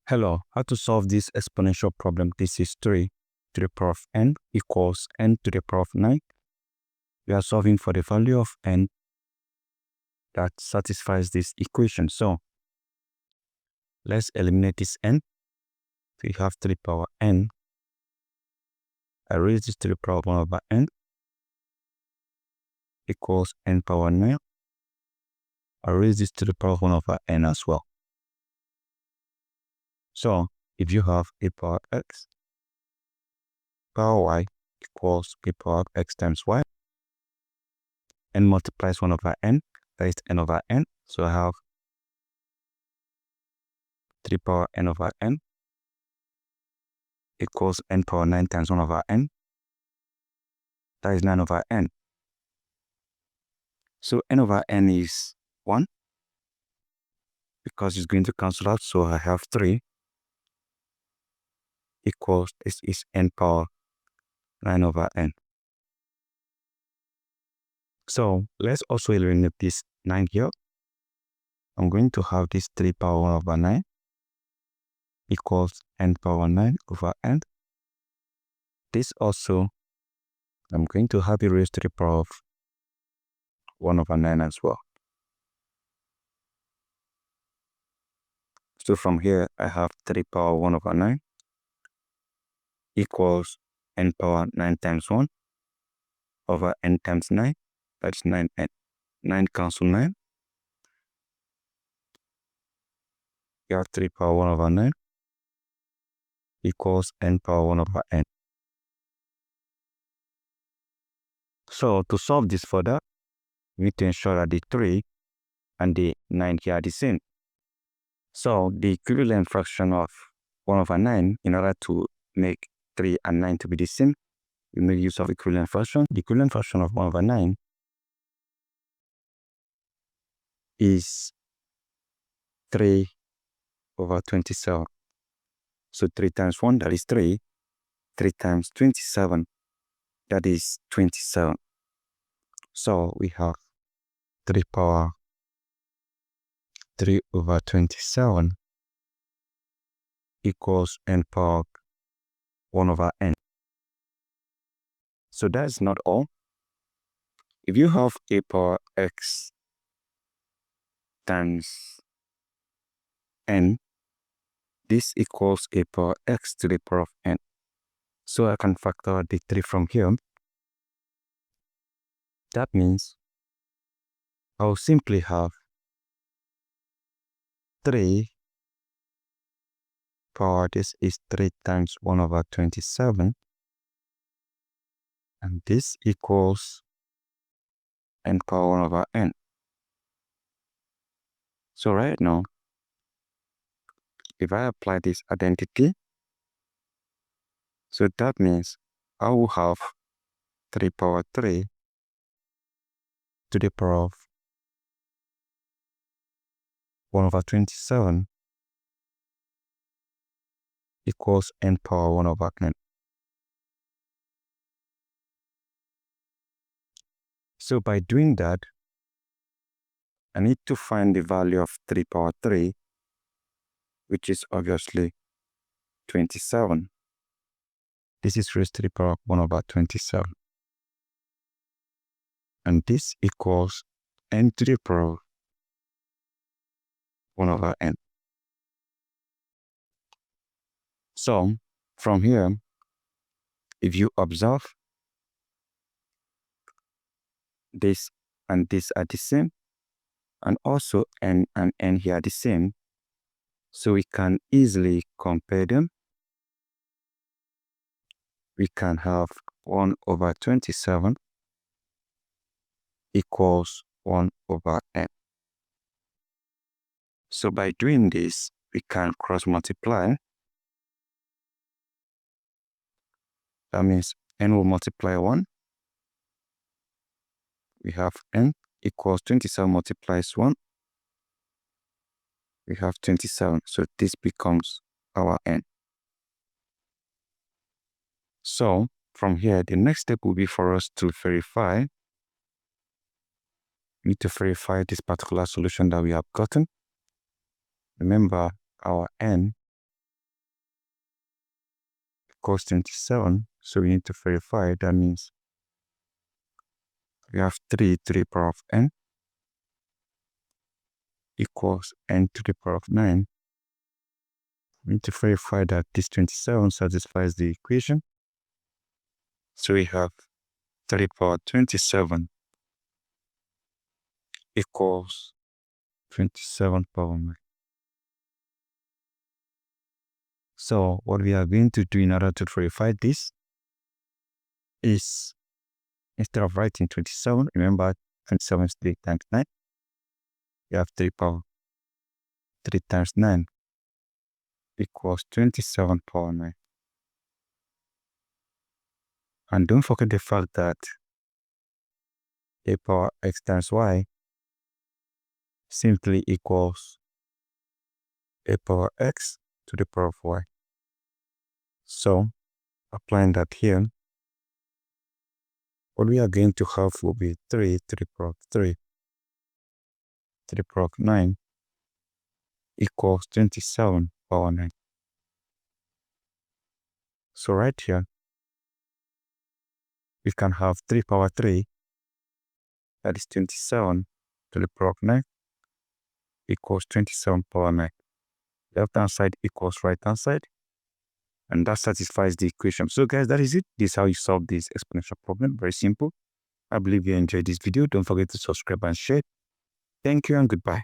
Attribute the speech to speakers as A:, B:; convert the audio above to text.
A: Hello, how to solve this exponential problem? This is 3 to the power of n equals n to the power of 9. We are solving for the value of n that satisfies this equation. So let's eliminate this n. So you have 3 power n. I raise this to the power of 1 over n equals n power 9. I raise this to the power of 1 over n as well. So if you have a power x, power y equals a power of x times y, n multiplies 1 over n, that is n over n. So I have 3 power n over n equals n power 9 times 1 over n. That is 9 over n. So n over n is 1 because it's going to cancel out. So I have 3 equals, this is n power 9 over n. So let's also eliminate this 9 here. I'm going to have this 3 power 1 over 9 equals n power 9 over n. This also, I'm going to have it raised to the power of 1 over 9 as well. So from here, I have 3 power 1 over 9 equals n power 9 times 1 over n times 9. That's 9n. 9 cancel 9. You have 3 power 1 over 9 equals n power 1 over n. So to solve this further, we need to ensure that the 3 and the 9 here are the same. So the equivalent fraction of 1 over 9, in order to make 3 and 9 to be the same, we make use of equivalent fraction. The equivalent fraction of 1 over 9 is 3 over 27. So 3 times 1, that is 3. 3 times 27, that is 27. So we have 3 power 3 over 27 equals n power 1 over n. So that's not all. If you have a power x times n, this equals a power x to the power of n. So I can factor the 3 from here. That means I'll simply have 3 power, this is 3 times 1 over 27, and this equals n power 1 over n. So right now, if I apply this identity, so that means I will have 3 power 3 to the power of 1 over 27 equals n power 1 over n. So by doing that, I need to find the value of 3 power 3, which is obviously 27. This is raised to the power of 1 over 27. And this equals n to the power of 1 over n. So from here, if you observe, this and this are the same, and also n and n here are the same, so we can easily compare them. We can have 1 over 27 equals 1 over n. So by doing this, we can cross multiply. That means n will multiply 1. We have n equals 27 multiplies 1. We have 27. So this becomes our n. So from here, the next step will be for us to verify. We need to verify this particular solution that we have gotten. Remember, our n equals 27. So we need to verify. That means we have 3 to the power of n equals n to the power of 9. We need to verify that this 27 satisfies the equation. So we have 3 to the power 27 equals 27 power 9. So what we are going to do in order to verify this is, instead of writing 27, remember 27 is 3 times 9. You have 3 power 3 times 9 equals 27 power 9. And don't forget the fact that a power x times y simply equals a power x to the power of y. So, applying that here, what we are going to have will be 3 to the power of 3 to the power of 9 equals 27 power 9. So right here, we can have 3 power 3, that is 27 to the power of 9 equals 27 power 9. Left hand side equals right hand side, and that satisfies the equation. So guys, that is it. This is how you solve this exponential problem. Very simple. I believe you enjoyed this video. Don't forget to subscribe and share. Thank you and goodbye.